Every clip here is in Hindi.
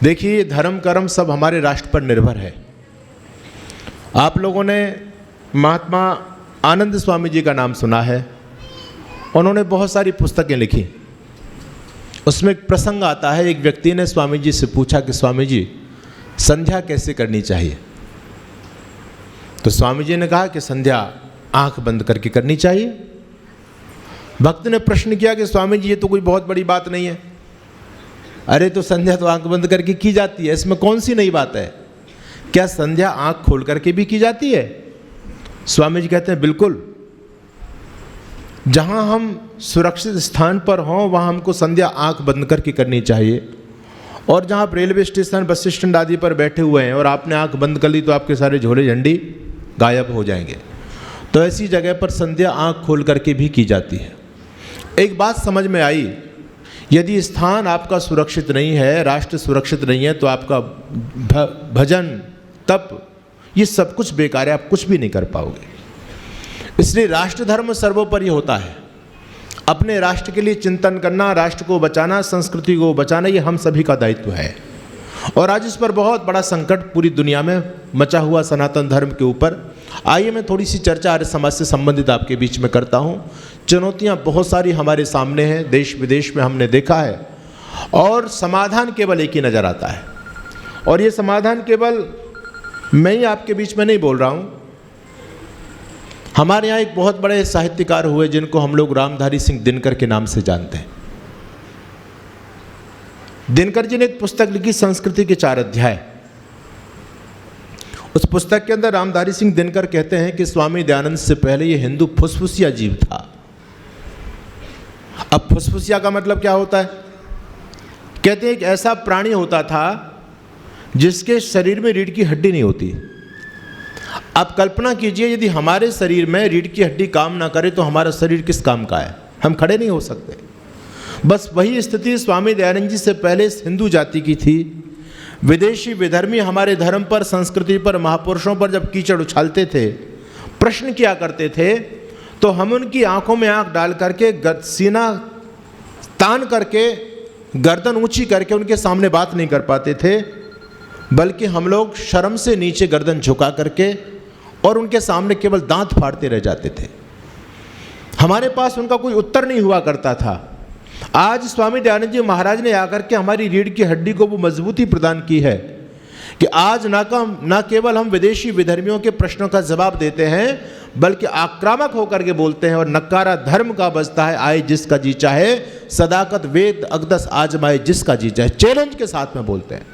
देखिए, धर्म कर्म सब हमारे राष्ट्र पर निर्भर है। आप लोगों ने महात्मा आनंद स्वामी जी का नाम सुना है। उन्होंने बहुत सारी पुस्तकें लिखी। उसमें एक प्रसंग आता है, एक व्यक्ति ने स्वामी जी से पूछा कि स्वामी जी, संध्या कैसे करनी चाहिए? तो स्वामी जी ने कहा कि संध्या आंख बंद करके करनी चाहिए। भक्त ने प्रश्न किया कि स्वामी जी, ये तो कोई बहुत बड़ी बात नहीं है। अरे तो संध्या तो आंख बंद करके की जाती है, इसमें कौन सी नई बात है? क्या संध्या आंख खोल करके भी की जाती है? स्वामी जी कहते हैं बिल्कुल। जहां हम सुरक्षित स्थान पर हों वहां हमको संध्या आंख बंद करके करनी चाहिए। और जहां आप रेलवे स्टेशन, बस स्टैंड आदि पर बैठे हुए हैं और आपने आंख बंद कर ली तो आपके सारे झोले झंडी गायब हो जाएंगे। तो ऐसी जगह पर संध्या आंख खोल करके भी की जाती है। एक बात समझ में आई, यदि स्थान आपका सुरक्षित नहीं है, राष्ट्र सुरक्षित नहीं है, तो आपका भजन, तप, ये सब कुछ बेकार है, आप कुछ भी नहीं कर पाओगे। इसलिए राष्ट्र धर्म सर्वोपरि होता है। अपने राष्ट्र के लिए चिंतन करना, राष्ट्र को बचाना, संस्कृति को बचाना, ये हम सभी का दायित्व है। और आज इस पर बहुत बड़ा संकट पूरी दुनिया में मचा हुआ सनातन धर्म के ऊपर। आइए मैं थोड़ी सी चर्चा आर्य समाज से संबंधित आपके बीच में करता हूँ। चुनौतियाँ बहुत सारी हमारे सामने हैं, देश विदेश में हमने देखा है, और समाधान केवल एक ही नज़र आता है। और ये समाधान केवल मैं ही आपके बीच में नहीं बोल रहा हूँ। हमारे यहाँ एक बहुत बड़े साहित्यकार हुए जिनको हम लोग रामधारी सिंह दिनकर के नाम से जानते हैं। दिनकर जी ने एक पुस्तक लिखी, संस्कृति के 4 अध्याय। उस पुस्तक के अंदर रामधारी सिंह दिनकर कहते हैं कि स्वामी दयानंद से पहले ये हिंदू फुसफुसिया जीव था। अब फुसफुसिया का मतलब क्या होता है? कहते हैं एक ऐसा प्राणी होता था जिसके शरीर में रीढ़ की हड्डी नहीं होती। आप कल्पना कीजिए, यदि हमारे शरीर में रीढ़ की हड्डी काम ना करे तो हमारा शरीर किस काम का है? हम खड़े नहीं हो सकते। बस वही स्थिति स्वामी दयानंद जी से पहले हिंदू जाति की थी। विदेशी विधर्मी हमारे धर्म पर, संस्कृति पर, महापुरुषों पर जब कीचड़ उछालते थे, प्रश्न किया करते थे, तो हम उनकी आंखों में आंख डाल करके, सीना तान करके, गर्दन ऊंची करके उनके सामने बात नहीं कर पाते थे, बल्कि हम लोग शर्म से नीचे गर्दन झुका करके और उनके सामने केवल दांत फाड़ते रह जाते थे। हमारे पास उनका कोई उत्तर नहीं हुआ करता था। आज स्वामी दयानंद जी महाराज ने आकर के हमारी रीढ़ की हड्डी को वो मजबूती प्रदान की है कि आज ना केवल हम विदेशी विधर्मियों के प्रश्नों का जवाब देते हैं, बल्कि आक्रामक होकर के बोलते हैं। और नकारा धर्म का बजता है, आए जिसका जी चाहे, सदाकत वेद अकदस आजमाए जिसका जी चाहे, चैलेंज के साथ में बोलते हैं।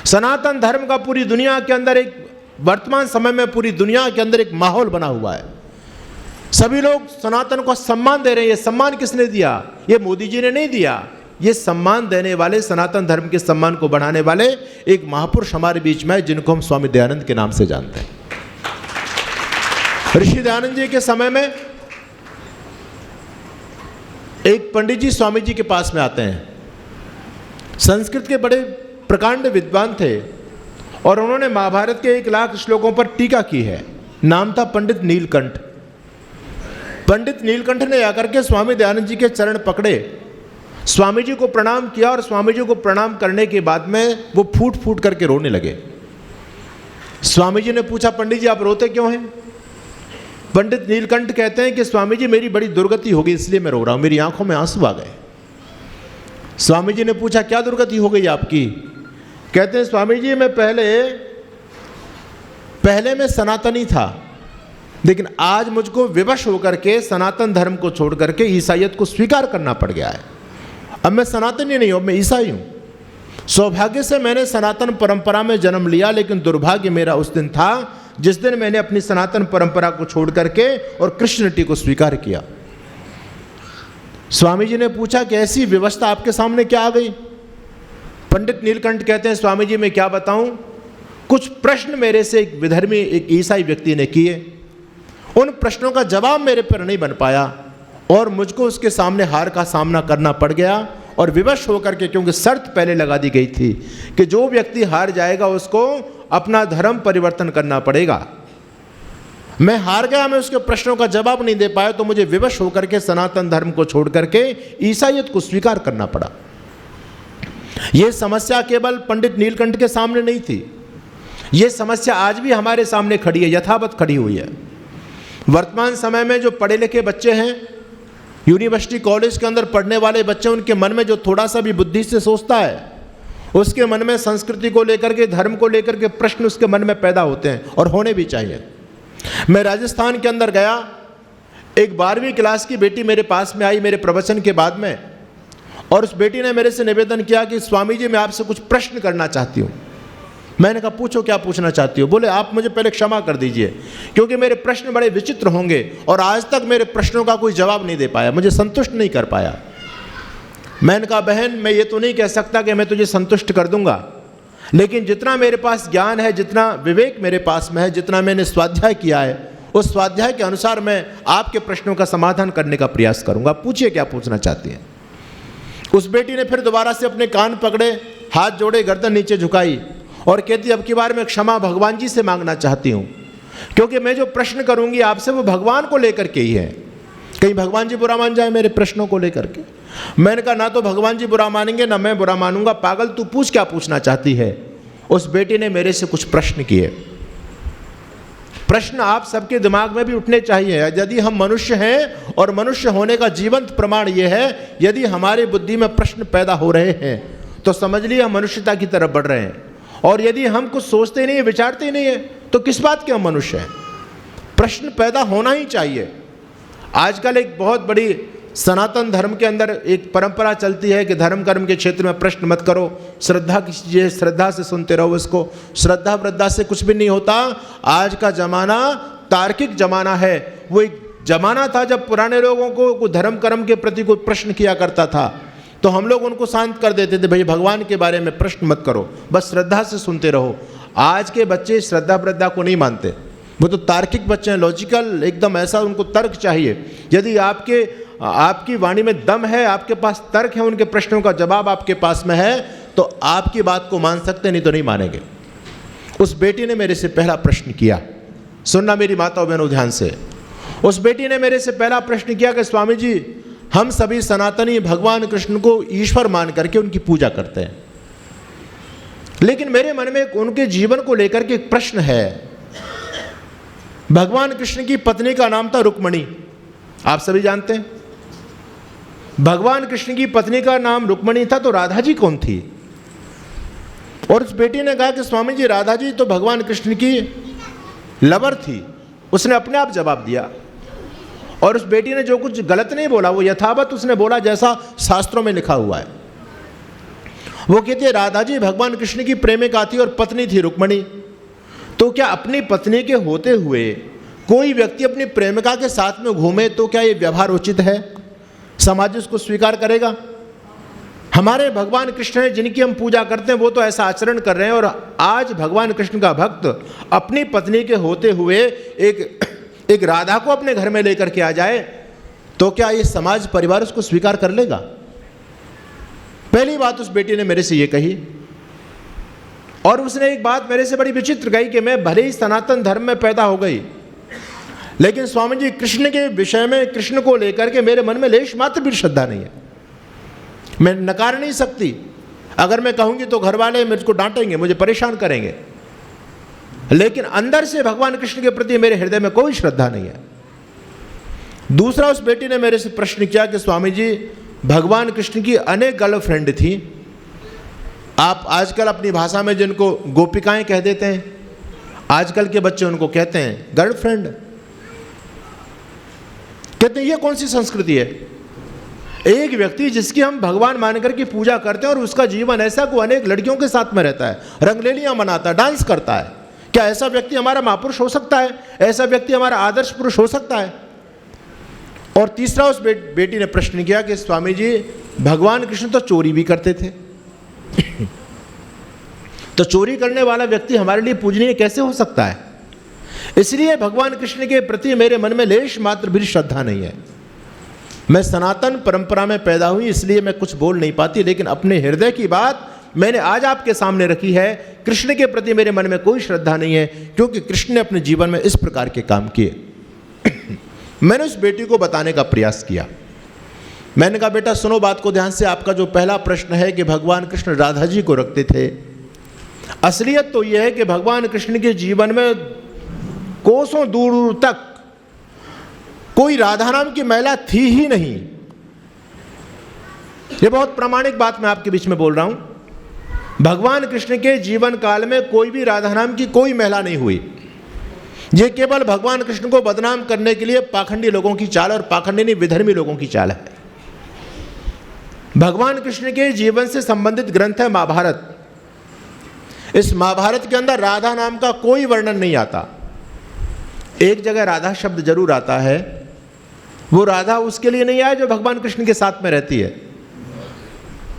सनातन धर्म का पूरी दुनिया के अंदर एक, वर्तमान समय में पूरी दुनिया के अंदर एक माहौल बना हुआ है। सभी लोग सनातन को सम्मान दे रहे हैं। ये सम्मान किसने दिया? ये मोदी जी ने नहीं दिया। ये सम्मान देने वाले, सनातन धर्म के सम्मान को बढ़ाने वाले एक महापुरुष हमारे बीच में है, जिनको हम स्वामी दयानंद के नाम से जानते हैं। ऋषि दयानंद जी के समय में एक पंडित जी स्वामी जी के पास में आते हैं। संस्कृत के बड़े प्रकांड विद्वान थे और उन्होंने महाभारत के 1,00,000 श्लोकों पर टीका की है। नाम था पंडित नीलकंठ। पंडित नीलकंठ ने आकर के स्वामी दयानंद जी के चरण पकड़े, स्वामी जी को प्रणाम किया, और स्वामी जी को प्रणाम करने के बाद में वो फूट फूट करके रोने लगे। स्वामी जी ने पूछा, पंडित जी आप रोते क्यों हैं? पंडित नीलकंठ कहते हैं कि स्वामी जी मेरी बड़ी दुर्गति हो गई, इसलिए मैं रो रहा हूं, मेरी आंखों में आंसू आ गए। स्वामी जी ने पूछा, क्या दुर्गति हो गई आपकी? कहते हैं, स्वामी जी मैं पहले मैं सनातनी था, लेकिन आज मुझको विवश होकर के सनातन धर्म को छोड़ करके ईसाईयत को स्वीकार करना पड़ गया है। अब मैं सनातनी नहीं हूं, मैं ईसाई हूं। सौभाग्य से मैंने सनातन परंपरा में जन्म लिया, लेकिन दुर्भाग्य मेरा उस दिन था जिस दिन मैंने अपनी सनातन परंपरा को छोड़ करके और क्रिश्चियनिटी को स्वीकार किया। स्वामी जी ने पूछा कि ऐसी व्यवस्था आपके सामने क्या आ गई? पंडित नीलकंठ कहते हैं, स्वामी जी मैं क्या बताऊं, कुछ प्रश्न मेरे से एक विधर्मी, एक ईसाई व्यक्ति ने किए। उन प्रश्नों का जवाब मेरे पर नहीं बन पाया और मुझको उसके सामने हार का सामना करना पड़ गया। और विवश होकर के, क्योंकि शर्त पहले लगा दी गई थी कि जो व्यक्ति हार जाएगा उसको अपना धर्म परिवर्तन करना पड़ेगा। मैं हार गया, मैं उसके प्रश्नों का जवाब नहीं दे पाया, तो मुझे विवश होकर के सनातन धर्म को छोड़ करके ईसाईयत को स्वीकार करना पड़ा। ये समस्या केवल पंडित नीलकंठ के सामने नहीं थी, ये समस्या आज भी हमारे सामने खड़ी है, यथावत खड़ी हुई है। वर्तमान समय में जो पढ़े लिखे बच्चे हैं, यूनिवर्सिटी कॉलेज के अंदर पढ़ने वाले बच्चे, उनके मन में जो थोड़ा सा भी बुद्धि से सोचता है, उसके मन में संस्कृति को लेकर के, धर्म को लेकर के प्रश्न उसके मन में पैदा होते हैं, और होने भी चाहिए। मैं राजस्थान के अंदर गया, एक 12वीं क्लास की बेटी मेरे पास में आई मेरे प्रवचन के बाद में, और उस बेटी ने मेरे से निवेदन किया कि स्वामी जी मैं आपसे कुछ प्रश्न करना चाहती हूँ। मैंने कहा पूछो, क्या पूछना चाहती हो? बोले आप मुझे पहले क्षमा कर दीजिए, क्योंकि मेरे प्रश्न बड़े विचित्र होंगे और आज तक मेरे प्रश्नों का कोई जवाब नहीं दे पाया, मुझे संतुष्ट नहीं कर पाया। मैंने कहा बहन, मैं ये तो नहीं कह सकता कि मैं तुझे संतुष्ट कर दूंगा, लेकिन जितना मेरे पास ज्ञान है, जितना विवेक मेरे पास में है, जितना मैंने स्वाध्याय किया है, उस स्वाध्याय के अनुसार मैं आपके प्रश्नों का समाधान करने का प्रयास करूंगा। पूछिए क्या पूछना चाहती हैं। उस बेटी ने फिर दोबारा से अपने कान पकड़े, हाथ जोड़े, गर्दन नीचे झुकाई और कहती अब की बार मैं क्षमा भगवान जी से मांगना चाहती हूँ, क्योंकि मैं जो प्रश्न करूंगी आपसे वो भगवान को लेकर के ही है, कहीं भगवान जी बुरा मान जाए मेरे प्रश्नों को लेकर के। मैंने कहा ना तो भगवान जी बुरा मानेंगे ना मैं बुरा मानूंगा, पागल तू पूछ क्या पूछना चाहती है। उस बेटी ने मेरे से कुछ प्रश्न किए। प्रश्न आप सबके दिमाग में भी उठने चाहिए। यदि हम मनुष्य हैं और मनुष्य होने का जीवंत प्रमाण यह है, यदि हमारी बुद्धि में प्रश्न पैदा हो रहे हैं तो समझ लिए हम मनुष्यता की तरफ बढ़ रहे हैं, और यदि हम कुछ सोचते नहीं है, विचारते नहीं है, तो किस बात के हम मनुष्य हैं। प्रश्न पैदा होना ही चाहिए। आजकल एक बहुत बड़ी सनातन धर्म के अंदर एक परंपरा चलती है कि धर्म कर्म के क्षेत्र में प्रश्न मत करो, श्रद्धा कीजिए, श्रद्धा से सुनते रहो इसको। श्रद्धा वृद्धा से कुछ भी नहीं होता। आज का जमाना तार्किक जमाना है। वो एक जमाना था जब पुराने लोगों को धर्म कर्म के प्रति कोई प्रश्न किया करता था तो हम लोग उनको शांत कर देते थे, भाई भगवान के बारे में प्रश्न मत करो, बस श्रद्धा से सुनते रहो। आज के बच्चे श्रद्धा वृद्धा को नहीं मानते, वो तो तार्किक बच्चे हैं, लॉजिकल एकदम, ऐसा उनको तर्क चाहिए। यदि आपकी वाणी में दम है, आपके पास तर्क है, उनके प्रश्नों का जवाब आपके पास में है, तो आपकी बात को मान सकते, नहीं तो नहीं मानेंगे। उस बेटी ने मेरे से पहला प्रश्न किया, सुनना मेरी माताओं बहनों ध्यान से। उस बेटी ने मेरे से पहला प्रश्न किया कि स्वामी जी हम सभी सनातनी भगवान कृष्ण को ईश्वर मान करके उनकी पूजा करते हैं, लेकिन मेरे मन में उनके जीवन को लेकर के एक प्रश्न है। भगवान कृष्ण की पत्नी का नाम था रुक्मणी, आप सभी जानते हैं। भगवान कृष्ण की पत्नी का नाम रुक्मणी था, तो राधा जी कौन थी? और उस बेटी ने कहा कि स्वामी जी राधा जी तो भगवान कृष्ण की लवर थी। उसने अपने आप जवाब दिया, और उस बेटी ने जो कुछ गलत नहीं बोला, वो यथावत उसने बोला जैसा शास्त्रों में लिखा हुआ है। वो कहती है राधा जी भगवान कृष्ण की प्रेमिका थी और पत्नी थी रुक्मणी। तो क्या अपनी पत्नी के होते हुए कोई व्यक्ति अपनी प्रेमिका के साथ में घूमे तो क्या ये व्यवहार उचित है? समाज उसको स्वीकार करेगा? हमारे भगवान कृष्ण हैं जिनकी हम पूजा करते हैं, वो तो ऐसा आचरण कर रहे हैं, और आज भगवान कृष्ण का भक्त अपनी पत्नी के होते हुए एक राधा को अपने घर में लेकर के आ जाए, तो क्या ये समाज परिवार उसको स्वीकार कर लेगा? पहली बात उस बेटी ने मेरे से ये कही। और उसने एक बात मेरे से बड़ी विचित्र कही कि मैं भले ही सनातन धर्म में पैदा हो गई, लेकिन स्वामी जी कृष्ण के विषय में, कृष्ण को लेकर के मेरे मन में लेश मात्र भी श्रद्धा नहीं है। मैं नकार नहीं सकती। अगर मैं कहूंगी तो घर वाले मुझको डांटेंगे, मुझे परेशान करेंगे, लेकिन अंदर से भगवान कृष्ण के प्रति मेरे हृदय में कोई श्रद्धा नहीं है। दूसरा, उस बेटी ने मेरे से प्रश्न किया कि स्वामी जी भगवान कृष्ण की अनेक गर्लफ्रेंड थी। आप आजकल अपनी भाषा में जिनको गोपिकाएं कह देते हैं, आजकल के बच्चे उनको कहते हैं गर्लफ्रेंड। कहते हैं ये कौन सी संस्कृति है? एक व्यक्ति जिसकी हम भगवान मानकर के पूजा करते हैं और उसका जीवन ऐसा को अनेक लड़कियों के साथ में रहता है, रंगलेलियां मनाता है, डांस करता है, क्या ऐसा व्यक्ति हमारा महापुरुष हो सकता है? ऐसा व्यक्ति हमारा आदर्श पुरुष हो सकता है? और तीसरा, उस बेटी ने प्रश्न किया कि स्वामी जी भगवान कृष्ण तो चोरी भी करते थे तो चोरी करने वाला व्यक्ति हमारे लिए पूजनीय कैसे हो सकता है? इसलिए भगवान कृष्ण के प्रति मेरे मन में लेश मात्र भी श्रद्धा नहीं है। मैं सनातन परंपरा में पैदा हुई, इसलिए मैं कुछ बोल नहीं पाती, लेकिन अपने हृदय की बात मैंने आज आपके सामने रखी है। कृष्ण के प्रति मेरे मन में कोई श्रद्धा नहीं है, क्योंकि कृष्ण ने अपने जीवन में इस प्रकार के काम किए। मैंने उस बेटी को बताने का प्रयास किया मैंने कहा बेटा सुनो बात को ध्यान से, आपका जो पहला प्रश्न है कि भगवान कृष्ण राधा जी को रखते थे, असलियत तो यह है कि भगवान कृष्ण के जीवन में कोसों दूर दूर तक कोई राधा नाम की महिला थी ही नहीं। ये बहुत प्रामाणिक बात मैं आपके बीच में बोल रहा हूं। भगवान कृष्ण के जीवन काल में कोई भी राधा नाम की कोई महिला नहीं हुई। ये केवल भगवान कृष्ण को बदनाम करने के लिए पाखंडी लोगों की चाल, और पाखंडी नहीं विधर्मी लोगों की चाल है। भगवान कृष्ण के जीवन से संबंधित ग्रंथ है महाभारत। इस महाभारत के अंदर राधा नाम का कोई वर्णन नहीं आता। एक जगह राधा शब्द जरूर आता है, वो राधा उसके लिए नहीं आया जो भगवान कृष्ण के साथ में रहती है,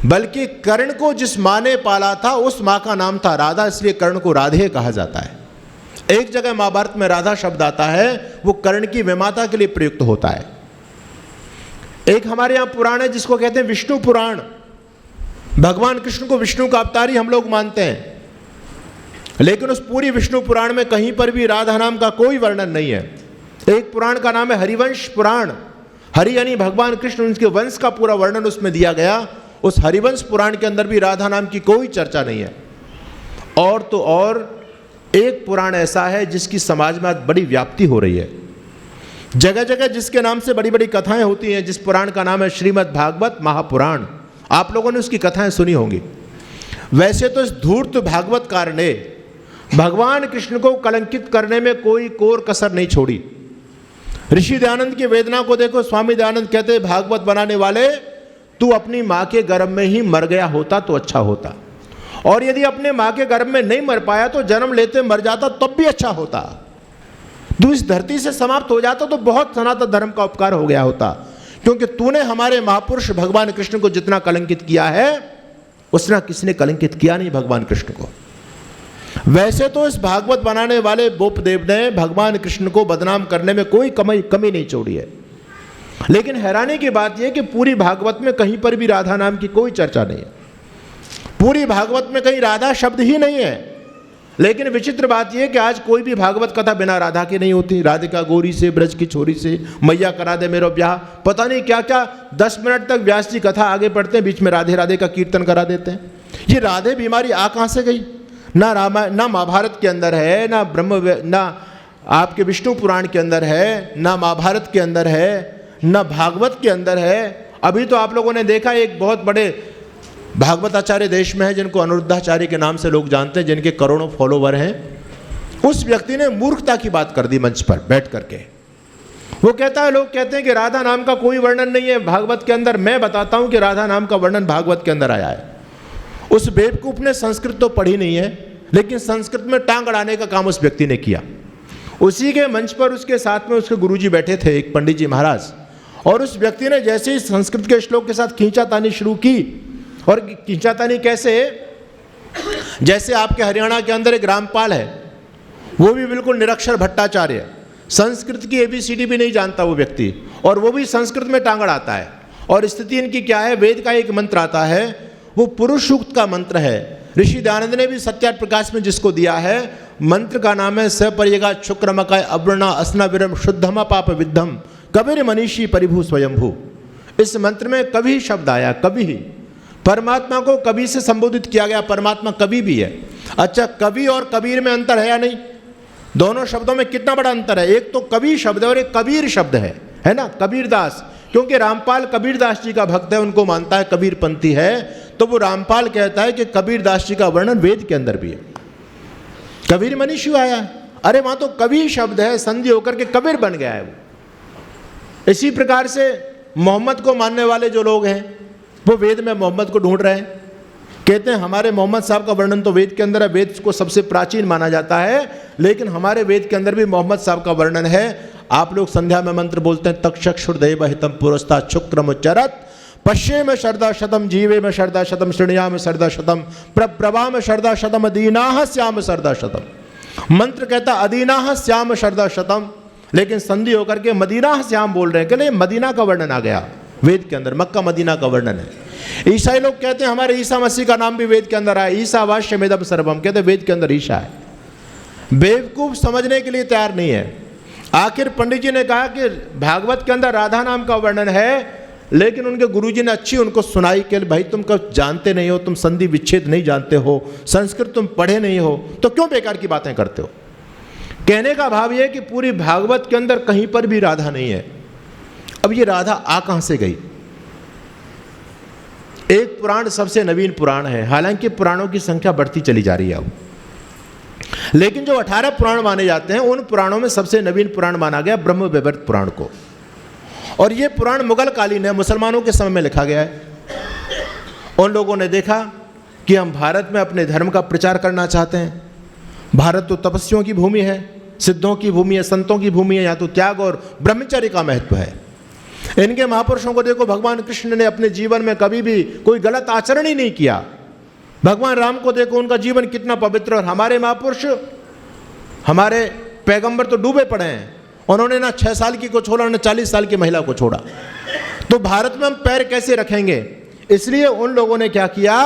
बल्कि कर्ण को जिस माँ ने पाला था उस माँ का नाम था राधा, इसलिए कर्ण को राधे कहा जाता है। एक जगह महाभारत में राधा शब्द आता है, वो कर्ण की विमाता के लिए प्रयुक्त होता है। एक हमारे यहाँ पुराण है जिसको कहते हैं विष्णु पुराण। भगवान कृष्ण को विष्णु का अवतार ही हम लोग मानते हैं, लेकिन उस पूरी विष्णु पुराण में कहीं पर भी राधा नाम का कोई वर्णन नहीं है। एक पुराण का नाम है हरिवंश पुराण। हरि यानी भगवान कृष्ण, उनके वंश का पूरा वर्णन उसमें दिया गया। उस हरिवंश पुराण के अंदर भी राधा नाम की कोई चर्चा नहीं है। और तो और एक पुराण ऐसा है जिसकी समाज में आज बड़ी व्याप्ति हो रही है। जगह जगह जिसके नाम से बड़ी बड़ी कथाएं होती हैं, जिस पुराण का नाम है श्रीमद् भागवत महापुराण। आप लोगों ने उसकी कथाएं सुनी होंगी। वैसे तो इस धूर्त भागवतकार ने भगवान कृष्ण को कलंकित करने में कोई कोर कसर नहीं छोड़ी। ऋषि दयानंद की वेदना को देखो। स्वामी दयानंद कहते हैं भागवत बनाने वाले, तू अपनी माँ के गर्भ में ही मर गया होता तो अच्छा होता, और यदि अपने माँ के गर्भ में नहीं मर पाया तो जन्म लेते मर जाता तब भी अच्छा होता। तू इस धरती से समाप्त हो जाता तो बहुत सनातन धर्म का उपकार हो गया होता, क्योंकि तूने हमारे महापुरुष भगवान कृष्ण को जितना कलंकित किया है उतना किसने कलंकित किया नहीं भगवान कृष्ण को। वैसे तो इस भागवत बनाने वाले बोपदेव ने भगवान कृष्ण को बदनाम करने में कोई कमी नहीं छोड़ी है, लेकिन हैरानी की बात यह कि पूरी भागवत में कहीं पर भी राधा नाम की कोई चर्चा नहीं है। पूरी भागवत में कहीं राधा शब्द ही नहीं है। लेकिन विचित्र बात यह कि आज कोई भी भागवत कथा बिना राधा की नहीं होती। राधिका गोरी से, ब्रज की छोरी से, मैया करा दे मेरो ब्याह, पता नहीं क्या क्या 10 मिनट तक व्यास जी कथा आगे पढ़ते हैं, बीच में राधे राधे का कीर्तन करा देते हैं। ये राधे बीमारी आ कहाँ से गई? ना रामायण, ना महाभारत के अंदर है, ना आपके विष्णु पुराण के अंदर है, ना महाभारत के अंदर है, ना भागवत के अंदर है। अभी तो आप लोगों ने देखा एक बहुत बड़े भागवताचार्य देश में है जिनको अनिरुद्धाचार्य के नाम से लोग जानते हैं, जिनके करोड़ों फॉलोवर हैं। उस व्यक्ति ने मूर्खता की बात कर दी मंच पर बैठ करके। वो कहता है, लोग कहते हैं कि राधा नाम का कोई वर्णन नहीं है भागवत के अंदर। मैं बताता हूं कि राधा नाम का वर्णन भागवत के अंदर आया है। उस बेवकूफ ने संस्कृत तो पढ़ी नहीं है, लेकिन संस्कृत में टांग अड़ाने का काम उस व्यक्ति ने किया। उसी के मंच पर उसके साथ में उसके गुरुजी बैठे थे, एक पंडित जी महाराज, और उस व्यक्ति ने जैसे ही संस्कृत के श्लोक के साथ खींचातानी शुरू की, और खींचातानी कैसे, जैसे आपके हरियाणा के अंदर एक रामपाल है, वो भी बिल्कुल निरक्षर भट्टाचार्य, संस्कृत की ABCD भी नहीं जानता वो व्यक्ति, और वो भी संस्कृत में टांग अड़ाता है। और स्थिति इनकी क्या है, वेद का एक मंत्र आता है, वो पुरुष सूक्त का मंत्र है। ऋषि दयानंद ने भी सत्यार्थ प्रकाश में जिसको दिया है, मंत्र का नाम है सपर्यगा शुक्रमकाय अवर्णा असना विरम शुद्धमा पाप विद्धम कबीर मनीषी परिभू स्वयंभू। इस मंत्र में कभी शब्द आया, कभी ही परमात्मा को कभी से संबोधित किया गया। परमात्मा कभी भी है। अच्छा, कवि और कबीर में अंतर है या नहीं? दोनों शब्दों में कितना बड़ा अंतर है। एक तो कवि शब्द है और एक कबीर शब्द है ना, कबीरदास। क्योंकि रामपाल कबीरदास जी का भक्त है, उनको मानता है कबीरपंथी है, तो वो रामपाल कहता है कि कबीरदास जी का वर्णन वेद के अंदर भी है। कबीर मनीषी आया, अरे वहां तो कवि शब्द है, संधि होकर के कबीर बन गया है वो। इसी प्रकार से मोहम्मद को मानने वाले जो लोग हैं वो वेद में मोहम्मद को ढूंढ रहे हैं, कहते हैं हमारे मोहम्मद साहब का वर्णन तो वेद के अंदर है, वेद को सबसे प्राचीन माना जाता है, लेकिन हमारे वेद के अंदर भी मोहम्मद साहब का वर्णन है। आप लोग संध्या में मंत्र बोलते हैं, तक्षुर्देव हितम पुरस्ता शुक्रम उच्चरत पश्ये में शरदा शतम जीवे में शरदा शतम श्रेणिया में शरदा शतम प्रभा में शरदा शतम अदीना श्याम शरदा शतम। मंत्र कहता अदीना श्याम शरदा शतम, लेकिन संधि होकर के मदीना श्याम बोल रहे हैं, कि नहीं मदीना का वर्णन आ गया वेद के अंदर, मक्का मदीना का वर्णन है। ईसाई लोग कहते हैं हमारे ईसा मसीह का नाम भी वेद के अंदर आया, ईसा वाष्यमेदम सर्वम, कहते हैं वेद के अंदर ईसा है। बेवकूफ समझने के लिए तैयार नहीं है। आखिर पंडित जी ने कहा कि भागवत के अंदर राधा नाम का वर्णन है, लेकिन उनके गुरुजी ने अच्छी उनको सुनाई कि भाई तुम कब जानते नहीं हो, तुम संधि विच्छेद नहीं जानते हो, संस्कृत तुम पढ़े नहीं हो, तो क्यों बेकार की बातें करते हो। कहने का भाव यह कि पूरी भागवत के अंदर कहीं पर भी राधा नहीं है। अब ये राधा आ कहां से गई। एक पुराण सबसे नवीन पुराण है, हालांकि पुराणों की संख्या बढ़ती चली जा रही है अब, लेकिन जो 18 पुराण माने जाते हैं उन पुराणों में सबसे नवीन पुराण माना गया ब्रह्म वैवर्त पुराण को। और ये पुराण मुगल कालीन है, मुसलमानों के समय में लिखा गया है। उन लोगों ने देखा कि हम भारत में अपने धर्म का प्रचार करना चाहते हैं। भारत तो तपस्वियों की भूमि है, सिद्धों की भूमि है, संतों की भूमि है, यहाँ तो त्याग और ब्रह्मचर्य का महत्व है। इनके महापुरुषों को देखो, भगवान कृष्ण ने अपने जीवन में कभी भी कोई गलत आचरण ही नहीं किया। भगवान राम को देखो, उनका जीवन कितना पवित्र। और हमारे महापुरुष, हमारे पैगंबर तो डूबे पड़े हैं, उन्होंने ना 6 साल की को छोड़ा, ना 40 साल की महिला को छोड़ा। तो भारत में हम पैर कैसे रखेंगे। इसलिए उन लोगों ने क्या किया,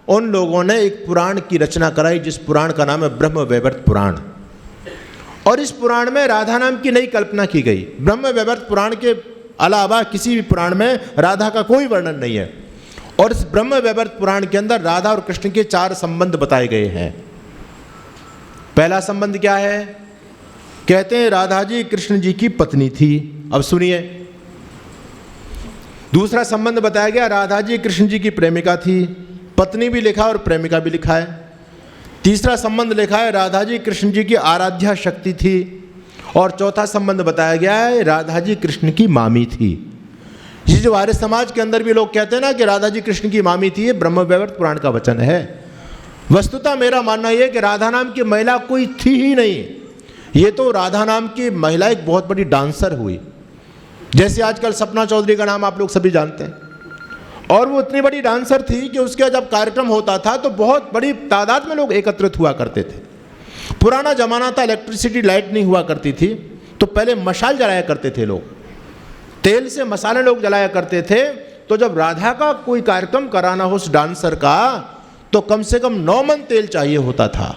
उन लोगों ने एक पुराण की रचना कराई, जिस पुराण का नाम है ब्रह्म वैवर्त पुराण। और इस पुराण में राधा नाम की नई कल्पना की गई। ब्रह्म वैवर्त पुराण के अलावा किसी भी पुराण में राधा का कोई वर्णन नहीं है। और इस ब्रह्म वैवर्त पुराण के अंदर राधा और कृष्ण के 4 संबंध बताए गए हैं। पहला संबंध क्या है, कहते हैं राधा जी कृष्ण जी की पत्नी थी। अब सुनिए, दूसरा संबंध बताया गया, राधा जी कृष्ण जी की प्रेमिका थी। पत्नी भी लिखा और प्रेमिका भी लिखा है। तीसरा संबंध लिखा है, राधा जी कृष्ण जी की आराध्या शक्ति थी। और चौथा संबंध बताया गया है, राधा जी कृष्ण की मामी थी। ये जो आर्य समाज के अंदर भी लोग कहते हैं ना कि राधा जी कृष्ण की मामी थी, ये ब्रह्म वैवर्त पुराण का वचन है। वस्तुतः मेरा मानना यह कि राधा नाम की महिला कोई थी ही नहीं। ये तो राधा नाम की महिला एक बहुत बड़ी डांसर हुई, जैसे आजकल सपना चौधरी का नाम आप लोग सभी जानते हैं। और वो इतनी बड़ी डांसर थी कि उसका जब कार्यक्रम होता था तो बहुत बड़ी तादाद में लोग एकत्रित हुआ करते थे। पुराना जमाना था, इलेक्ट्रिसिटी लाइट नहीं हुआ करती थी, तो पहले मशाल जलाया करते थे लोग, तेल से मसाले लोग जलाया करते थे। तो जब राधा का कोई कार्यक्रम कराना हो उस डांसर का, तो कम से कम 9 मन तेल चाहिए होता था।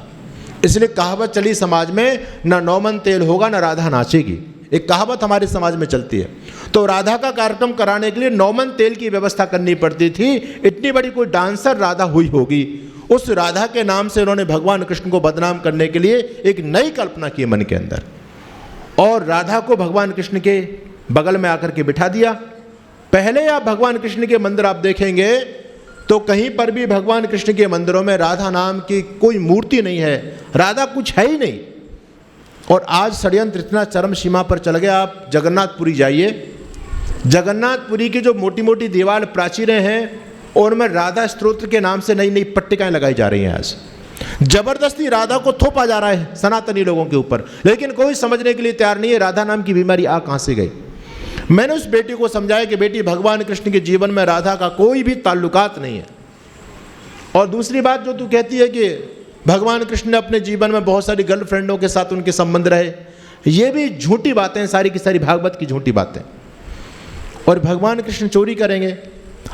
इसलिए कहावत चली समाज में, ना 9 मन तेल होगा ना राधा नाचेगी। एक कहावत हमारे समाज में चलती है। तो राधा का कार्यक्रम कराने के लिए 9 मन तेल की व्यवस्था करनी पड़ती थी। इतनी बड़ी कोई डांसर राधा हुई होगी। उस राधा के नाम से उन्होंने भगवान कृष्ण को बदनाम करने के लिए एक नई कल्पना की मन के अंदर, और राधा को भगवान कृष्ण के बगल में आकर के बिठा दिया। पहले आप भगवान कृष्ण के मंदिर आप देखेंगे तो कहीं पर भी भगवान कृष्ण के मंदिरों में राधा नाम की कोई मूर्ति नहीं है, राधा कुछ है ही नहीं। और आज षड्यंत्र इतना चरम सीमा पर चल गया। आप जगन्नाथपुरी जाइए, जगन्नाथपुरी की जो मोटी मोटी दीवार प्राचीरें हैं, और उनमें राधा स्तोत्र के नाम से नई नई पट्टिकाएं लगाई जा रही हैं। आज जबरदस्ती राधा को थोपा जा रहा है सनातनी लोगों के ऊपर, लेकिन कोई समझने के लिए तैयार नहीं है राधा नाम की बीमारी आ कहां से गई। मैंने उस बेटी को समझाया कि बेटी, भगवान कृष्ण के जीवन में राधा का कोई भी ताल्लुकात नहीं है। और दूसरी बात जो तू कहती है कि भगवान कृष्ण ने अपने जीवन में बहुत सारी गर्लफ्रेंडों के साथ उनके संबंध रहे, ये भी झूठी बातें, सारी की सारी भागवत की झूठी बातें। और भगवान कृष्ण चोरी करेंगे,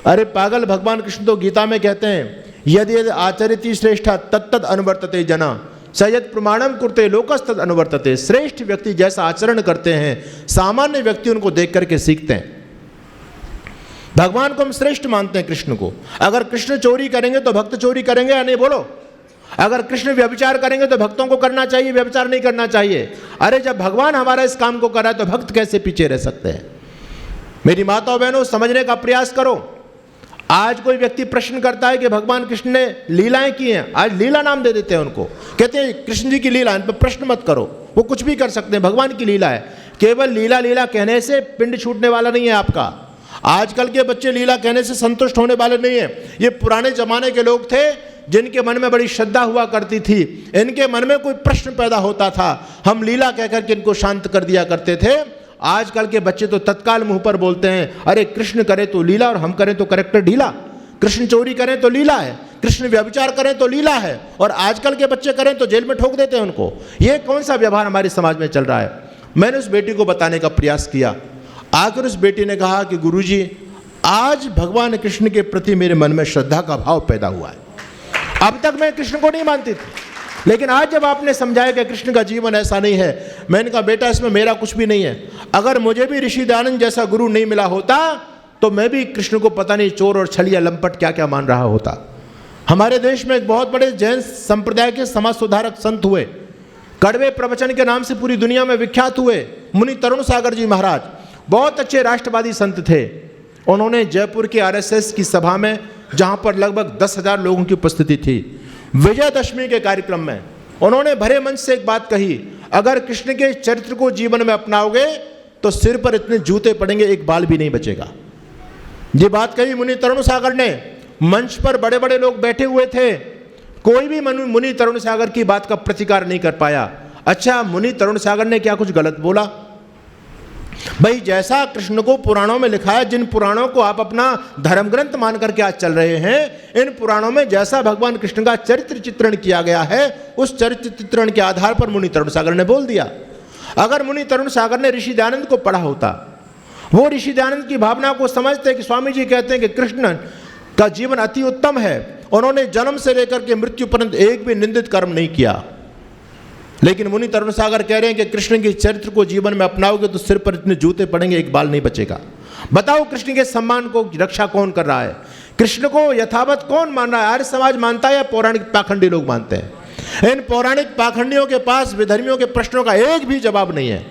अरे पागल, भगवान कृष्ण तो गीता में कहते हैं, यदि यदि आचरिति श्रेष्ठा तत्तद अनुवर्तते जना सयद प्रमाणम कुरते लोकस्तद अनुवर्तते। श्रेष्ठ व्यक्ति जैसा आचरण करते हैं, सामान्य व्यक्ति उनको देख करके सीखते हैं। भगवान को हम श्रेष्ठ मानते हैं, कृष्ण को। अगर कृष्ण चोरी करेंगे तो भक्त चोरी करेंगे या नहीं, बोलो। अगर कृष्ण व्यभिचार करेंगे तो भक्तों को करना चाहिए, व्यभिचार नहीं करना चाहिए। अरे जब भगवान हमारा इस काम को कर रहा है तो भक्त कैसे पीछे रह सकते हैं। मेरी माताओं बहनों, समझने का प्रयास करो। आज कोई व्यक्ति प्रश्न करता है कि भगवान कृष्ण ने लीलाएं की हैं, आज लीला नाम दे देते हैं उनको, कहते हैं कृष्ण जी की लीला, इन पर प्रश्न मत करो, वो कुछ भी कर सकते हैं, भगवान की लीला है। केवल लीला लीला कहने से पिंड छूटने वाला नहीं है आपका। आजकल के बच्चे लीला कहने से संतुष्ट होने वाले नहीं है। ये पुराने जमाने के लोग थे जिनके मन में बड़ी श्रद्धा हुआ करती थी। इनके मन में कोई प्रश्न पैदा होता था, हम लीला कहकर के इनको शांत कर दिया करते थे। आजकल के बच्चे तो तत्काल मुंह पर बोलते हैं, अरे कृष्ण करे तो लीला और हम करें तो करेक्टर ढीला। कृष्ण चोरी करें तो लीला है, कृष्ण व्यभिचार करें तो लीला है, और आजकल के बच्चे करें तो जेल में ठोक देते हैं उनको। ये कौन सा व्यवहार हमारे समाज में चल रहा है। मैंने उस बेटी को बताने का प्रयास किया। आकर उस बेटी ने कहा कि गुरुजी, आज भगवान कृष्ण के प्रति मेरे मन में श्रद्धा का भाव पैदा हुआ है। अब तक मैं कृष्ण को नहीं मानती थी, लेकिन आज जब आपने समझाया कि कृष्ण का जीवन ऐसा नहीं है, मैंने कहा बेटा इसमें मेरा कुछ भी नहीं है। अगर मुझे भी ऋषि दयानंद जैसा गुरु नहीं मिला होता तो मैं भी कृष्ण को पता नहीं चोर और छलिया लंपट क्या क्या मान रहा होता। हमारे देश में एक बहुत बड़े जैन संप्रदाय के समाज सुधारक संत हुए, कड़वे प्रवचन के नाम से पूरी दुनिया में विख्यात हुए, मुनि तरुण सागर जी महाराज। बहुत अच्छे राष्ट्रवादी संत थे। उन्होंने जयपुर के आरएसएस की सभा में, जहां पर लगभग 10,000 लोगों की उपस्थिति थी, विजयदशमी के कार्यक्रम में उन्होंने भरे मंच से एक बात कही, अगर कृष्ण के चरित्र को जीवन में अपनाओगे तो सिर पर इतने जूते पड़ेंगे, एक बाल भी नहीं बचेगा। ये बात कही मुनि तरुण सागर ने। मंच पर बड़े बड़े लोग बैठे हुए थे, कोई भी मुनि तरुण सागर की बात का प्रतिकार नहीं कर पाया। अच्छा, मुनि तरुण सागर ने क्या कुछ गलत बोला? भाई, जैसा कृष्ण को पुराणों में लिखा है, जिन पुराणों को आप अपना धर्म ग्रंथ मान करके आज चल रहे हैं, इन पुराणों में जैसा भगवान कृष्ण का चरित्र चित्रण किया गया है, उस चरित्र चित्रण के आधार पर मुनि तरुण सागर ने बोल दिया। अगर मुनि तरुण सागर ने ऋषि दयानंद को पढ़ा होता, वो ऋषि दयानंद की भावना को समझते कि स्वामी जी कहते हैं कि कृष्ण का जीवन अति उत्तम है, उन्होंने जन्म से लेकर के मृत्यु पर्यंत एक भी निंदित कर्म नहीं किया। लेकिन मुनि तरुण सागर कह रहे हैं कि कृष्ण के चरित्र को जीवन में अपनाओगे तो सिर पर इतने जूते पड़ेंगे, एक बाल नहीं बचेगा। बताओ, कृष्ण के सम्मान को रक्षा कौन कर रहा है? कृष्ण को यथावत कौन मान रहा है? आर्य समाज मानता है या पौराणिक पाखंडी लोग मानते हैं? इन पौराणिक पाखंडियों के पास विधर्मियों के प्रश्नों का एक भी जवाब नहीं है।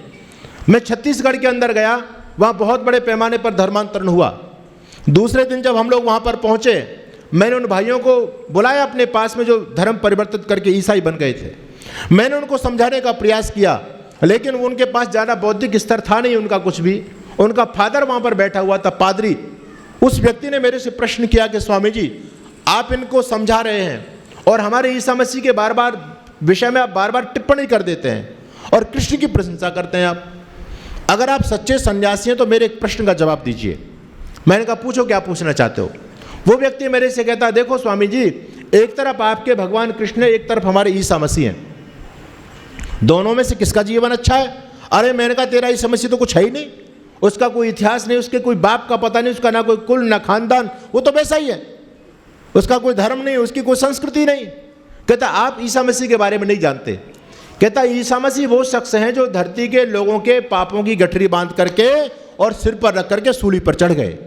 मैं छत्तीसगढ़ के अंदर गया, वहाँ बहुत बड़े पैमाने पर धर्मांतरण हुआ। दूसरे दिन जब हम लोग वहाँ पर पहुँचे, मैंने उन भाइयों को बुलाया अपने पास में जो धर्म परिवर्तित करके ईसाई बन गए थे। मैंने उनको समझाने का प्रयास किया, लेकिन उनके पास ज़्यादा बौद्धिक स्तर था नहीं उनका कुछ भी। उनका फादर वहाँ पर बैठा हुआ था, पादरी। उस व्यक्ति ने मेरे से प्रश्न किया कि स्वामी जी, आप इनको समझा रहे हैं और हमारे ईसा मसीह के बार बार विषय में आप बार बार टिप्पणी कर देते हैं और कृष्ण की प्रशंसा करते हैं आप। अगर आप सच्चे सन्यासी हैं तो मेरे एक प्रश्न का जवाब दीजिए। मैंने कहा, पूछो, क्या पूछना चाहते हो? वो व्यक्ति मेरे से कहता, देखो स्वामी जी, एक तरफ आपके भगवान कृष्ण है, एक तरफ हमारे ईसा मसीह हैं, दोनों में से किसका जीवन अच्छा है? अरे मैंने कहा, तेरा ईसा मसीह तो कुछ है ही नहीं, उसका कोई इतिहास नहीं, उसके कोई बाप का पता नहीं, उसका ना कोई कुल ना खानदान, वो तो वैसा ही है, उसका कोई धर्म नहीं, उसकी कोई संस्कृति नहीं। कहता, आप ईसा मसीह के बारे में नहीं जानते। कहता, ईसा मसीह वो शख्स हैं जो धरती के लोगों के पापों की गठरी बांध करके और सिर पर रख करके सूली पर चढ़ गए।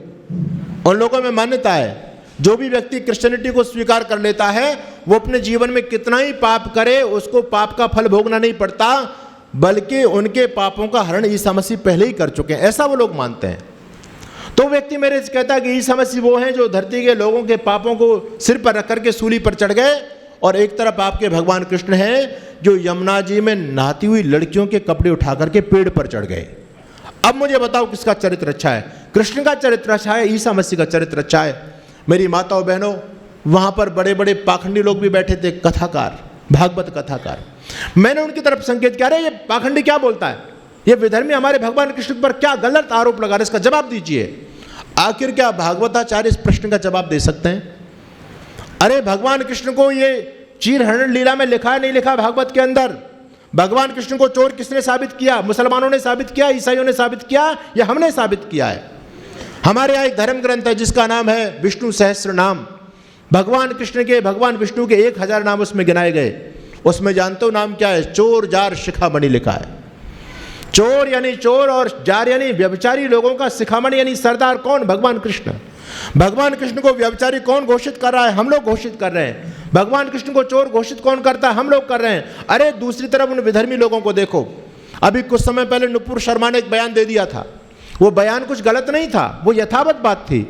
उन लोगों में मान्यता है, जो भी व्यक्ति क्रिश्चियनिटी को स्वीकार कर लेता है, वो अपने जीवन में कितना ही पाप करे, उसको पाप का फल भोगना नहीं पड़ता, बल्कि उनके पापों का हरण ईसा मसीह पहले ही कर चुके हैं, ऐसा वो लोग मानते हैं। तो व्यक्ति मेरे से कहता है कि ईसा मसीह वो हैं जो धरती के लोगों के पापों को सिर पर रख करके सूली पर चढ़ गए, और एक तरफ आपके भगवान कृष्ण हैं जो यमुना जी में नहाती हुई लड़कियों के कपड़े उठा करके पेड़ पर चढ़ गए। अब मुझे बताओ, किसका चरित्र अच्छा है? कृष्ण का चरित्र अच्छा है, ईसा मसीह का चरित्र अच्छा है? मेरी माताओं बहनों, वहाँ पर बड़े बड़े पाखंडी लोग भी बैठे थे, कथाकार, भागवत कथाकार। मैंने उनकी तरफ संकेत किया, अरे ये पाखंडी क्या बोलता है, ये विधर्मी हमारे भगवान कृष्ण पर क्या गलत आरोप लगा रहे, इसका जवाब दीजिए। आखिर क्या भागवताचार्य इस प्रश्न का जवाब दे सकते हैं? अरे भगवान कृष्ण को ये चीरहरण लीला में लिखा है, नहीं लिखा भागवत के अंदर? भगवान कृष्ण को चोर किसने साबित किया? मुसलमानों ने साबित किया, ईसाइयों ने साबित किया, या हमने साबित किया है? हमारे यहाँ एक धर्म ग्रंथ है जिसका नाम है विष्णु सहस्त्र नाम। भगवान कृष्ण के, भगवान विष्णु के 1000 नाम उसमें गिनाए गए। उसमें जानते हो नाम क्या है? चोर जार शिखामणि लिखा है। चोर यानी चोर और जार यानी व्यभिचारी लोगों का शिखामणि यानी सरदार कौन? भगवान कृष्ण। भगवान कृष्ण को व्यभिचारी कौन घोषित कर रहा है? हम लोग घोषित कर रहे हैं। भगवान कृष्ण को चोर घोषित कौन करता है? हम लोग कर रहे हैं। अरे दूसरी तरफ उन विधर्मी लोगों को देखो। अभी कुछ समय पहले नुपुर शर्मा ने एक बयान दे दिया था। वो बयान कुछ गलत नहीं था, वो यथावत बात थी,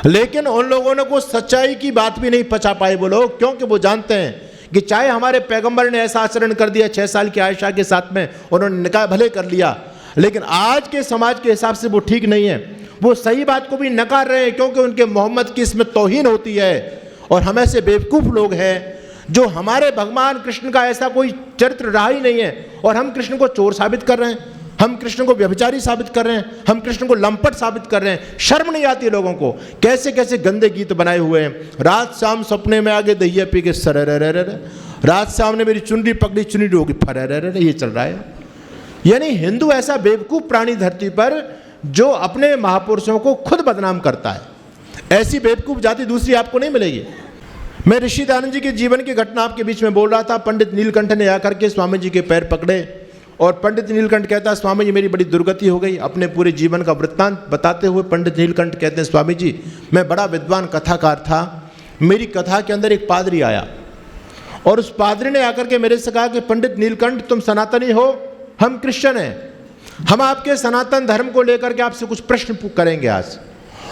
लेकिन उन लोगों ने कुछ सच्चाई की बात भी नहीं पचा पाए वो लोग, क्योंकि वो जानते हैं कि चाहे हमारे पैगंबर ने ऐसा आचरण कर दिया 6 साल की आयशा के साथ में, उन्होंने निकाह भले कर लिया, लेकिन आज के समाज के हिसाब से वो ठीक नहीं है। वो सही बात को भी नकार रहे हैं, क्योंकि उनके मोहम्मद की इसमें तौहीन होती है। और हम ऐसे बेवकूफ़ लोग हैं जो हमारे भगवान कृष्ण का ऐसा कोई चरित्र रहा ही नहीं है, और हम कृष्ण को चोर साबित कर रहे हैं, हम कृष्ण को व्यभिचारी साबित कर रहे हैं, हम कृष्ण को लंपट साबित कर रहे हैं। शर्म नहीं आती लोगों को? कैसे कैसे गंदे गीत बनाए हुए हैं। रात शाम सपने में आगे दहिया पी के सर, रात शाम ने मेरी चुनरी पकड़ी, चुनरी होगी फर, ये चल रहा है। यानी हिंदू ऐसा बेवकूफ़ प्राणी धरती पर जो अपने महापुरुषों को खुद बदनाम करता है। ऐसी बेवकूफ़ जाति दूसरी आपको नहीं मिलेगी। मैं ऋषि दयानंद जी के जीवन की घटना आपके बीच में बोल रहा था। पंडित नीलकंठ ने आकर के स्वामी जी के पैर पकड़े और पंडित नीलकंठ कहता है स्वामी जी मेरी बड़ी दुर्गति हो गई। अपने पूरे जीवन का वृत्तांत बताते हुए पंडित नीलकंठ कहते हैं स्वामी जी मैं बड़ा विद्वान कथाकार था, मेरी कथा के अंदर एक पादरी आया और उस पादरी ने आकर के मेरे से कहा कि पंडित नीलकंठ तुम सनातनी हो, हम क्रिश्चियन हैं, हम आपके सनातन धर्म को लेकर के आपसे कुछ प्रश्न करेंगे आज,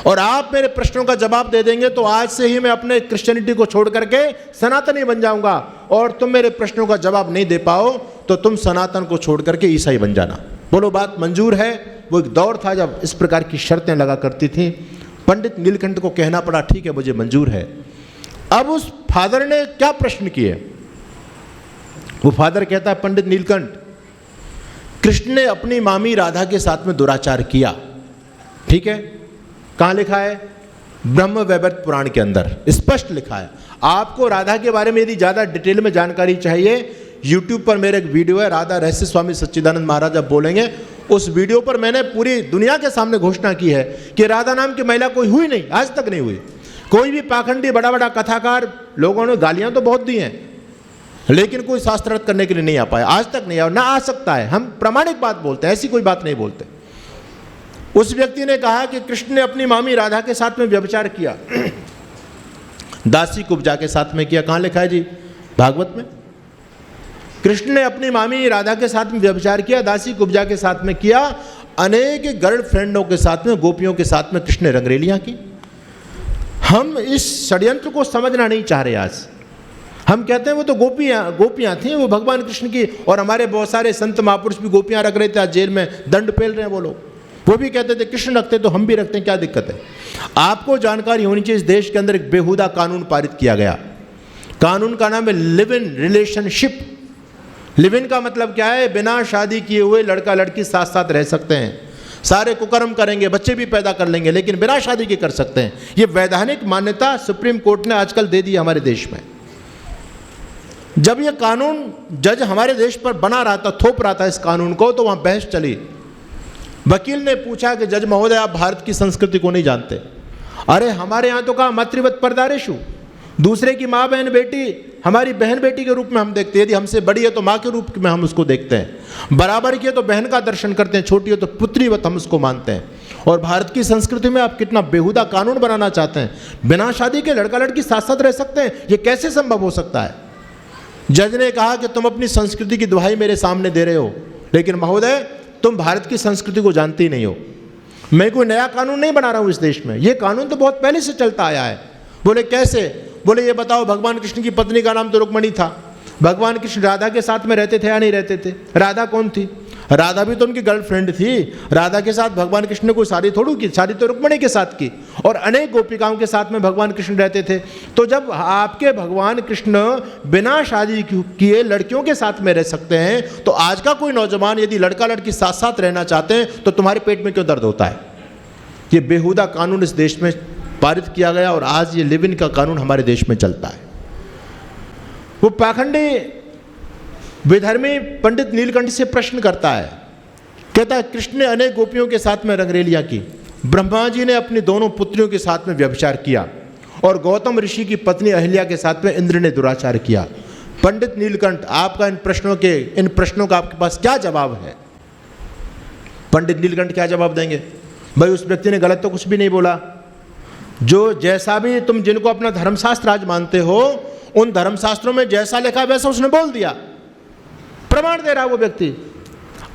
और आप मेरे प्रश्नों का जवाब दे देंगे तो आज से ही मैं अपने क्रिश्चियनिटी को छोड़ करके सनातनी बन जाऊंगा, और तुम मेरे प्रश्नों का जवाब नहीं दे पाओ तो तुम सनातन को छोड़ करके ईसाई बन जाना। बोलो बात मंजूर है? वो एक दौर था जब इस प्रकार की शर्तें लगा करती थी। पंडित नीलकंठ को कहना पड़ा ठीक है मुझे मंजूर है। अब उस फादर ने क्या प्रश्न किए? वो फादर कहता है पंडित नीलकंठ कृष्ण ने अपनी मामी राधा के साथ में दुराचार किया, ठीक है, कहाँ लिखा है? ब्रह्म वैवर्त पुराण के अंदर स्पष्ट लिखा है। आपको राधा के बारे में यदि ज़्यादा डिटेल में जानकारी चाहिए, YouTube पर मेरे एक वीडियो है, राधा रहस्य स्वामी सच्चिदानंद महाराज अब बोलेंगे, उस वीडियो पर मैंने पूरी दुनिया के सामने घोषणा की है कि राधा नाम की महिला कोई हुई नहीं, आज तक नहीं हुई। कोई भी पाखंडी बड़ा बड़ा कथाकार, लोगों ने गालियां तो बहुत दी हैं, लेकिन कोई शास्त्रार्थ करने के लिए नहीं आ पाया, आज तक नहीं आया, ना आ सकता है। हम प्रामाणिक बात बोलते हैं, ऐसी कोई बात नहीं बोलते। उस व्यक्ति ने कहा कि कृष्ण ने अपनी मामी राधा के साथ में व्यभिचार किया, दासी कुब्जा के साथ में किया। कहाँ लिखा है जी? भागवत में। कृष्ण ने अपनी मामी राधा के साथ में व्यभिचार किया, दासी कुब्जा के साथ में किया, अनेक गर्लफ्रेंडों के साथ में, गोपियों के साथ में कृष्ण ने रंगरेलियां की। हम इस षड्यंत्र को समझना नहीं चाह रहे। आज हम कहते हैं वो तो गोपियां थी, वो भगवान कृष्ण की, और हमारे बहुत सारे संत महापुरुष भी गोपियां रख रहे थे, आज जेल में दंड पेल रहे हैं वो लोग। वो भी कहते थे कृष्ण रखते तो हम भी रखते हैं, क्या दिक्कत है? आपको जानकारी होनी चाहिए, इस देश के अंदर एक बेहुदा कानून पारित किया गया। कानून का नाम है live in relationship. Live in का मतलब क्या है? बिना शादी किए हुए लड़का लड़की साथ साथ रह सकते हैं, सारे कुकर्म करेंगे, बच्चे भी पैदा कर लेंगे, लेकिन बिना शादी के कर सकते हैं। ये वैधानिक मान्यता सुप्रीम कोर्ट ने आजकल दे दी हमारे देश में। जब ये कानून जज हमारे देश पर बना रहा था, थोप रहा था इस कानून को, तो वहाँ बहस चली। वकील ने पूछा कि जज महोदय आप भारत की संस्कृति को नहीं जानते। अरे हमारे यहाँ तो कहा मातृवत परदारेषु, दूसरे की माँ बहन बेटी हमारी बहन बेटी के रूप में हम देखते हैं, यदि हमसे बड़ी है तो माँ के रूप में हम उसको देखते हैं, बराबर की है तो बहन का दर्शन करते हैं, छोटी है तो पुत्रीवत हम उसको मानते हैं। और भारत की संस्कृति में आप कितना बेहुदा कानून बनाना चाहते हैं, बिना शादी के लड़का लड़की साथ साथ रह सकते हैं, ये कैसे संभव हो सकता है? जज ने कहा कि तुम अपनी संस्कृति की दुहाई मेरे सामने दे रहे हो, लेकिन महोदय तुम भारत की संस्कृति को जानते ही नहीं हो। मैं कोई नया कानून नहीं बना रहा हूँ इस देश में, ये कानून तो बहुत पहले से चलता आया है। बोले कैसे? बोले ये बताओ, भगवान कृष्ण की पत्नी का नाम तो रुक्मणी था, भगवान कृष्ण राधा के साथ में रहते थे या नहीं रहते थे? राधा कौन थी? राधा भी तो उनकी गर्लफ्रेंड थी। राधा के साथ भगवान कृष्ण ने कोई शादी थोड़ी की, शादी तो रुक्मणी के साथ की, और अनेक गोपिकाओं के साथ में भगवान कृष्ण रहते थे। तो जब आपके भगवान कृष्ण बिना शादी किए लड़कियों के साथ में रह सकते हैं, तो आज का कोई नौजवान यदि लड़का लड़की साथ साथ रहना चाहते हैं तो तुम्हारे पेट में क्यों दर्द होता है? ये बेहुदा कानून इस देश में पारित किया गया, और आज ये लिव इन का कानून हमारे देश में चलता है। वो पाखंडी विधर्मी पंडित नीलकंठ से प्रश्न करता है, कहता है कृष्ण ने अनेक गोपियों के साथ में रंगरेलियां की, ब्रह्मा जी ने अपनी दोनों पुत्रियों के साथ में व्यभिचार किया, और गौतम ऋषि की पत्नी अहिल्या के साथ में इंद्र ने दुराचार किया। पंडित नीलकंठ आपका इन प्रश्नों का आपके पास क्या जवाब है? पंडित नीलकंठ क्या जवाब देंगे? भाई उस व्यक्ति ने गलत तो कुछ भी नहीं बोला, जो जैसा भी तुम जिनको अपना धर्मशास्त्र आज मानते हो, उन धर्मशास्त्रों में जैसा लिखा वैसा उसने बोल दिया, प्रमाण दे रहा वो व्यक्ति।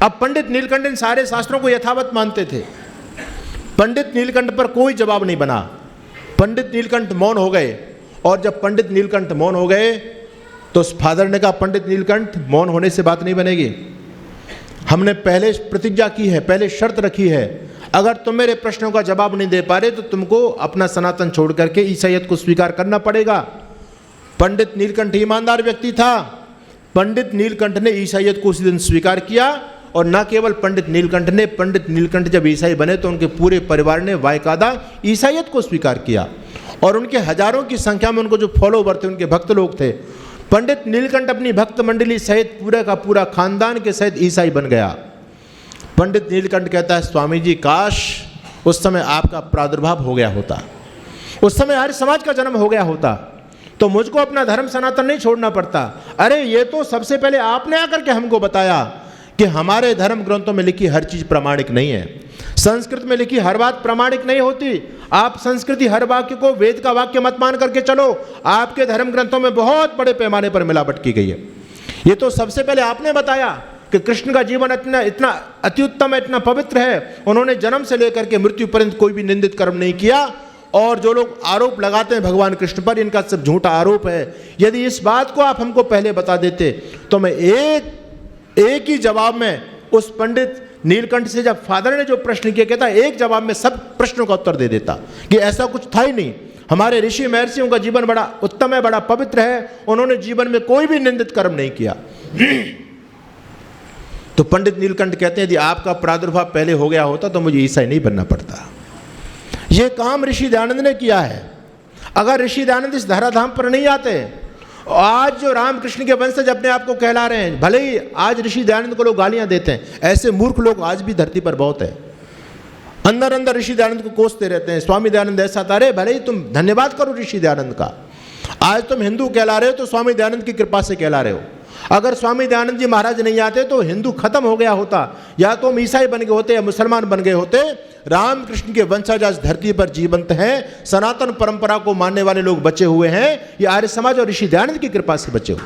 अब पंडित नीलकंठ इन सारे शास्त्रों को यथावत मानते थे, पंडित नीलकंठ पर कोई जवाब नहीं बना, पंडित नीलकंठ मौन हो गए। और जब पंडित नीलकंठ मौन हो गए तो उस फादर ने कहा पंडित नीलकंठ मौन होने से बात नहीं बनेगी, हमने पहले प्रतिज्ञा की है, पहले शर्त रखी है, अगर तुम मेरे प्रश्नों का जवाब नहीं दे पा रहे तो तुमको अपना सनातन छोड़ करके ईसाईयत को स्वीकार करना पड़ेगा। पंडित नीलकंठ ईमानदार व्यक्ति था, पंडित नीलकंठ ने ईसाईयत को उसी दिन स्वीकार किया। और न केवल पंडित नीलकंठ जब ईसाई बने तो उनके पूरे परिवार ने वायकादा ईसाईयत को स्वीकार किया, और उनके हजारों की संख्या में उनको जो फॉलोवर थे, उनके भक्त लोग थे। पंडित नीलकंठ अपनी भक्त मंडली सहित पूरे का पूरा खानदान के सहित ईसाई बन गया। पंडित नीलकंठ कहता है स्वामी जी काश उस समय आपका प्रादुर्भाव हो गया होता, उस समय आर्य समाज का जन्म हो गया होता, तो मुझको अपना धर्म सनातन नहीं छोड़ना पड़ता। अरे ये तो सबसे पहले आपने आकर के हमको बताया कि हमारे धर्म ग्रंथों में लिखी हर चीज प्रामाणिक नहीं है। संस्कृत में लिखी हर बात प्रामाणिक नहीं होती। आप संस्कृति हर वाक्य को वेद का वाक्य मत मान करके चलो। आपके धर्म ग्रंथों में बहुत बड़े पैमाने पर मिलावट की गई है। ये तो सबसे पहले आपने बताया कि कृष्ण का जीवन इतना अत्युत्तम है, इतना पवित्र है। उन्होंने जन्म से लेकर के मृत्यु पर्यंत कोई भी निंदित कर्म नहीं किया। और जो लोग आरोप लगाते हैं भगवान कृष्ण पर, इनका सब झूठा आरोप है। यदि इस बात को आप हमको पहले बता देते तो मैं एक ही जवाब में उस पंडित नीलकंठ से, जब फादर ने जो प्रश्न किया, कहता एक जवाब में सब प्रश्नों का उत्तर दे देता कि ऐसा कुछ था ही नहीं। हमारे ऋषि महर्षियों का जीवन बड़ा उत्तम है, बड़ा पवित्र है। उन्होंने जीवन में कोई भी निंदित कर्म नहीं किया। तो पंडित नीलकंठ कहते हैं यदि आपका प्रादुर्भाव पहले हो गया होता तो मुझे ईसाई नहीं बनना पड़ता। यह काम ऋषि दयानंद ने किया है। अगर ऋषि दयानंद इस धराधाम पर नहीं आते, आज जो रामकृष्ण के वंशज अपने आप को कहला रहे हैं, भले ही आज ऋषि दयानंद को लोग गालियां देते हैं, ऐसे मूर्ख लोग आज भी धरती पर बहुत है। अंदर अंदर ऋषि दयानंद को कोसते रहते हैं, स्वामी दयानंद ऐसा था। अरे भले ही तुम धन्यवाद करो ऋषि दयानंद का। आज तुम हिंदू कहला रहे हो तो स्वामी दयानंद की कृपा से कहला रहे हो। अगर स्वामी दयानंद जी महाराज नहीं आते तो हिंदू खत्म हो गया होता, या तो हम ईसाई बन गए होते या मुसलमान बन गए होते। रामकृष्ण के वंशज आज धरती पर जीवंत हैं। सनातन परंपरा को मानने वाले लोग बचे हुए हैं। ये आर्य समाज और ऋषि दयानंद की कृपा से बचे हुए।